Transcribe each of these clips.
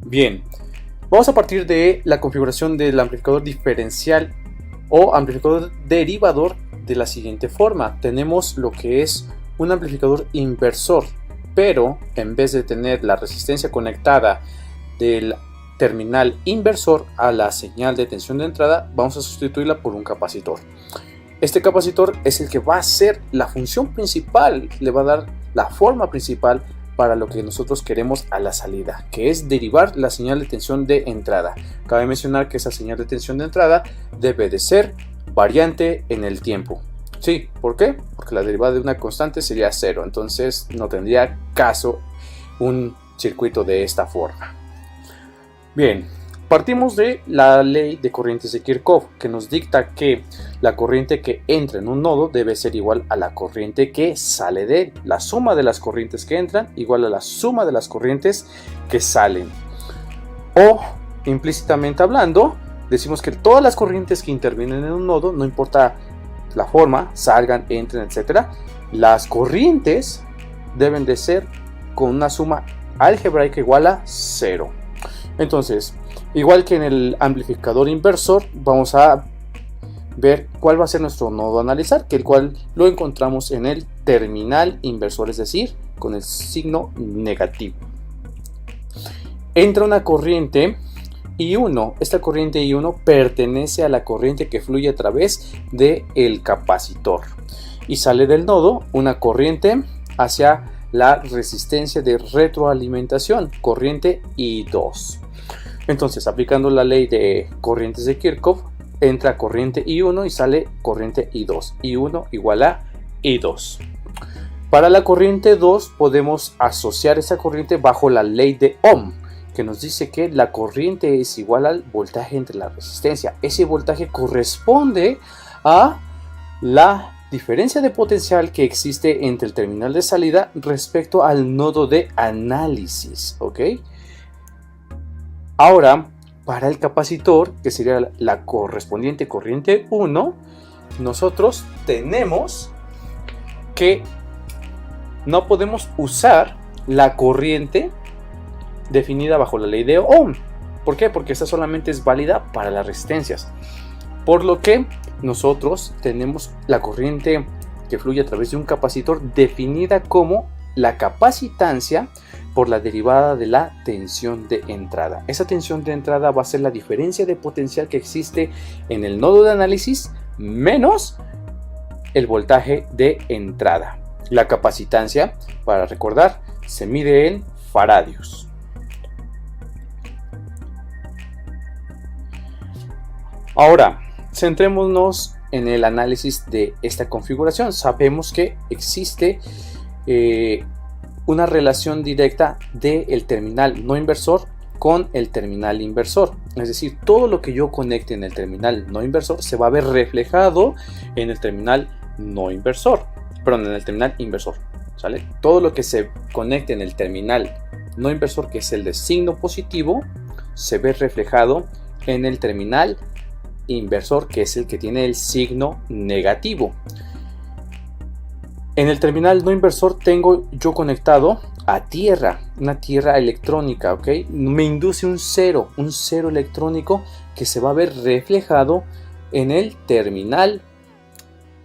Bien, vamos a partir de la configuración del amplificador diferencial o amplificador derivador de la siguiente forma. Tenemos lo que es un amplificador inversor, pero en vez de tener la resistencia conectada del terminal inversor a la señal de tensión de entrada, vamos a sustituirla por un capacitor. Este capacitor es el que va a ser la función principal, le va a dar la forma principal para lo que nosotros queremos a la salida, que es derivar la señal de tensión de entrada. Cabe mencionar que esa señal de tensión de entrada debe de ser variante en el tiempo. Sí, ¿por qué? Porque la derivada de una constante sería 0, entonces no tendría caso un circuito de esta forma. Bien, partimos de la ley de corrientes de Kirchhoff, que nos dicta que la corriente que entra en un nodo debe ser igual a la corriente que sale de él. La suma de las corrientes que entran igual a la suma de las corrientes que salen. O, implícitamente hablando, decimos que todas las corrientes que intervienen en un nodo, no importa la forma, salgan, entren, etc., las corrientes deben de ser con una suma algebraica igual a 0. Entonces, igual que en el amplificador inversor, vamos a ver cuál va a ser nuestro nodo a analizar, que el cual lo encontramos en el terminal inversor, es decir, con el signo negativo. Entra una corriente I1. Esta corriente I1 pertenece a la corriente que fluye a través del capacitor. Y sale del nodo una corriente hacia la resistencia de retroalimentación, corriente I2. Entonces, aplicando la ley de corrientes de Kirchhoff, entra corriente I1 y sale corriente I2. I1 igual a I2. Para la corriente 2 podemos asociar esa corriente bajo la ley de Ohm, que nos dice que la corriente es igual al voltaje entre la resistencia. Ese voltaje corresponde a la diferencia de potencial que existe entre el terminal de salida respecto al nodo de análisis, ¿ok? Ahora, para el capacitor, que sería la correspondiente corriente 1, nosotros tenemos que no podemos usar la corriente definida bajo la ley de Ohm. ¿Por qué? Porque esta solamente es válida para las resistencias. Por lo que nosotros tenemos la corriente que fluye a través de un capacitor definida como la capacitancia por la derivada de la tensión de entrada. Esa tensión de entrada va a ser la diferencia de potencial que existe en el nodo de análisis menos el voltaje de entrada. La capacitancia, para recordar, se mide en faradios. Ahora, centrémonos en el análisis de esta configuración. Sabemos que existe una relación directa del terminal no inversor con el terminal inversor. Es decir, todo lo que yo conecte en el terminal no inversor se va a ver reflejado en el terminal no inversor. Perdón, en el terminal inversor. ¿Sale? Todo lo que se conecte en el terminal no inversor, que es el de signo positivo, se ve reflejado en el terminal inversor, que es el que tiene el signo negativo. En el terminal no inversor tengo yo conectado a tierra, una tierra electrónica, ¿ok? Me induce un cero electrónico que se va a ver reflejado en el terminal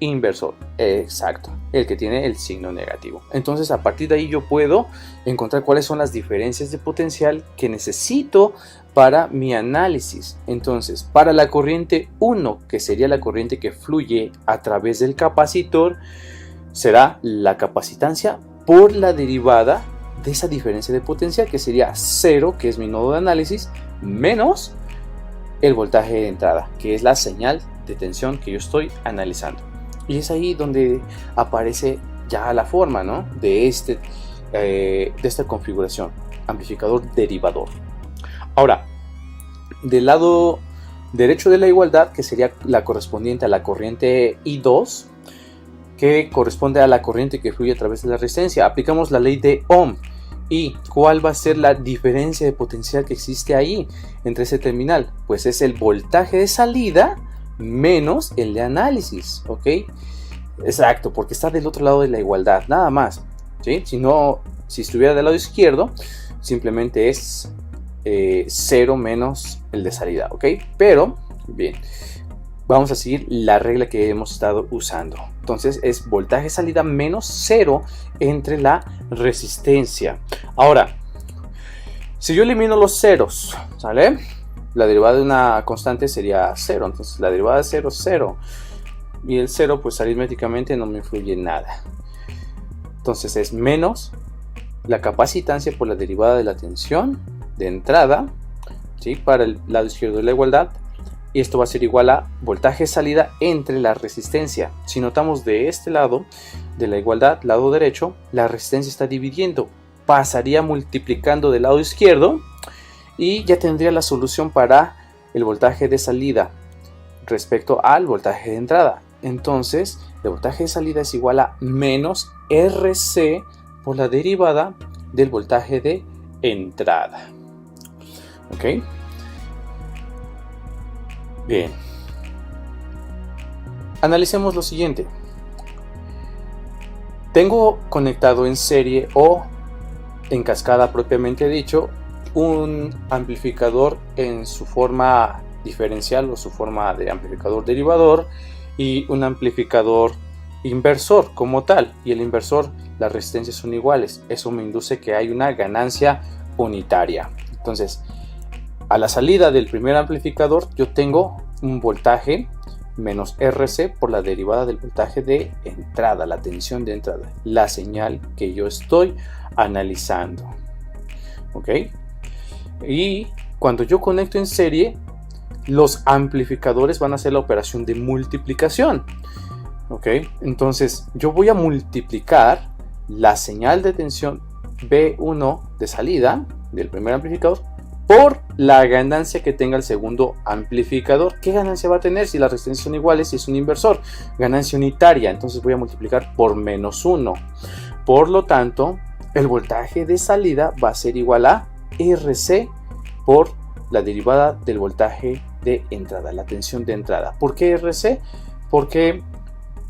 inversor, exacto, el que tiene el signo negativo. Entonces, a partir de ahí yo puedo encontrar cuáles son las diferencias de potencial que necesito para mi análisis. Entonces, para la corriente 1, que sería la corriente que fluye a través del capacitor, será la capacitancia por la derivada de esa diferencia de potencial, que sería 0, que es mi nodo de análisis, menos el voltaje de entrada, que es la señal de tensión que yo estoy analizando. Y es ahí donde aparece ya la forma, ¿no?, de esta configuración, amplificador derivador. Ahora, del lado derecho de la igualdad, que sería la correspondiente a la corriente I2, que corresponde a la corriente que fluye a través de la resistencia, aplicamos la ley de Ohm. ¿Y cuál va a ser la diferencia de potencial que existe ahí entre ese terminal? Pues es el voltaje de salida menos el de análisis, ¿ok? Exacto, porque está del otro lado de la igualdad, nada más, ¿sí? Si estuviera del lado izquierdo, simplemente es 0 menos el de salida, ¿ok? Pero, bien, vamos a seguir la regla que hemos estado usando. Entonces es voltaje salida menos 0 entre la resistencia. Ahora, si yo elimino los ceros, ¿sale? La derivada de una constante sería 0. Entonces la derivada de 0 es 0. Y el 0 pues aritméticamente no me influye en nada. Entonces es menos la capacitancia por la derivada de la tensión de entrada, ¿sí?, para el lado izquierdo de la igualdad. Y esto va a ser igual a voltaje salida entre la resistencia. Si notamos de este lado de la igualdad, lado derecho, la resistencia está dividiendo. Pasaría multiplicando del lado izquierdo y ya tendría la solución para el voltaje de salida respecto al voltaje de entrada. Entonces, el voltaje de salida es igual a menos RC por la derivada del voltaje de entrada. ¿Ok? Bien. Analicemos lo siguiente. Tengo conectado en serie o en cascada propiamente dicho un amplificador en su forma diferencial o su forma de amplificador derivador y un amplificador inversor como tal, y el inversor, las resistencias son iguales. Eso me induce que hay una ganancia unitaria. Entonces, a la salida del primer amplificador yo tengo un voltaje menos RC por la derivada del voltaje de entrada, la tensión de entrada, la señal que yo estoy analizando. ¿Ok? Y cuando yo conecto en serie, los amplificadores van a hacer la operación de multiplicación. ¿Ok? Entonces yo voy a multiplicar la señal de tensión B1 de salida del primer amplificador por la ganancia que tenga el segundo amplificador. ¿Qué ganancia va a tener si las resistencias son iguales y es un inversor? Ganancia unitaria. Entonces voy a multiplicar por menos 1. Por lo tanto, el voltaje de salida va a ser igual a RC por la derivada del voltaje de entrada, la tensión de entrada. ¿Por qué RC? Porque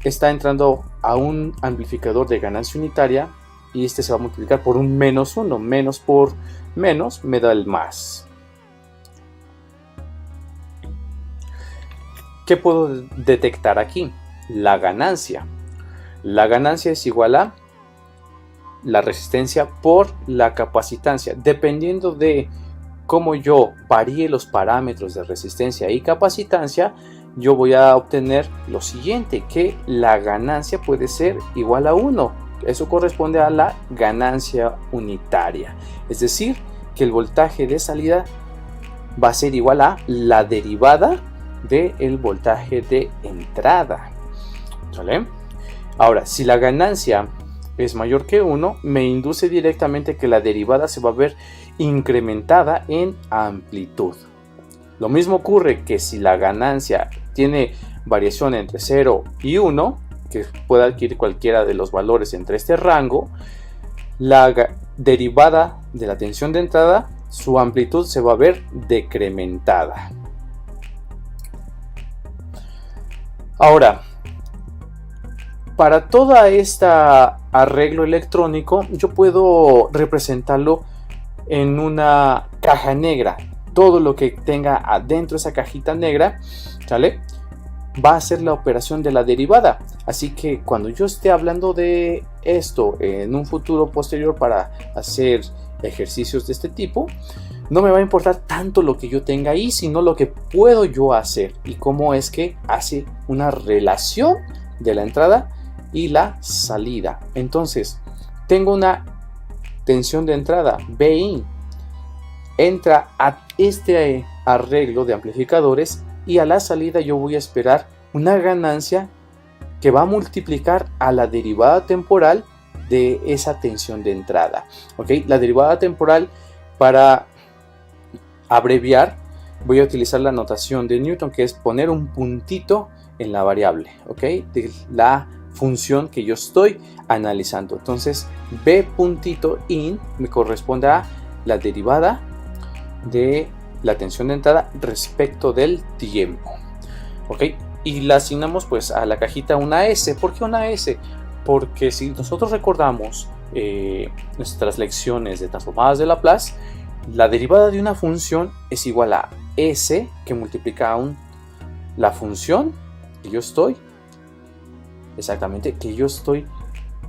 está entrando a un amplificador de ganancia unitaria y este se va a multiplicar por un menos 1. Menos por menos me da el más. ¿Qué puedo detectar aquí? La ganancia. La ganancia es igual a la resistencia por la capacitancia. Dependiendo de cómo yo varíe los parámetros de resistencia y capacitancia, yo voy a obtener lo siguiente, que la ganancia puede ser igual a 1. Eso corresponde a la ganancia unitaria. Es decir, que el voltaje de salida va a ser igual a la derivada del voltaje de entrada. ¿Sale? Ahora, si la ganancia es mayor que 1, me induce directamente que la derivada se va a ver incrementada en amplitud. Lo mismo ocurre que si la ganancia tiene variación entre 0 y 1, que puede adquirir cualquiera de los valores entre este rango, la derivada de la tensión de entrada, su amplitud se va a ver decrementada. Ahora, para toda esta arreglo electrónico, yo puedo representarlo en una caja negra. Todo lo que tenga adentro de esa cajita negra, ¿sale?, va a ser la operación de la derivada. Así que cuando yo esté hablando de esto en un futuro posterior para hacer ejercicios de este tipo, no me va a importar tanto lo que yo tenga ahí, sino lo que puedo yo hacer y cómo es que hace una relación de la entrada y la salida. Entonces, tengo una tensión de entrada, Bin, entra a este arreglo de amplificadores y a la salida yo voy a esperar una ganancia que va a multiplicar a la derivada temporal de esa tensión de entrada. ¿Ok? La derivada temporal, para abreviar, voy a utilizar la notación de Newton, que es poner un puntito en la variable, ¿ok?, de la función que yo estoy analizando. Entonces, B puntito in me corresponde a la derivada de la tensión de entrada respecto del tiempo. ¿Ok? Y la asignamos pues a la cajita una S. ¿Por qué una S? Porque si nosotros recordamos nuestras lecciones de transformadas de Laplace, La derivada de una función es igual a s que multiplica a la función que yo estoy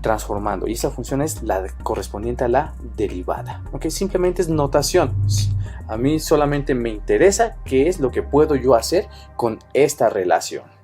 transformando, y esa función es la correspondiente a la derivada. ¿Ok? Simplemente es notación. A mí solamente me interesa qué es lo que puedo yo hacer con esta relación.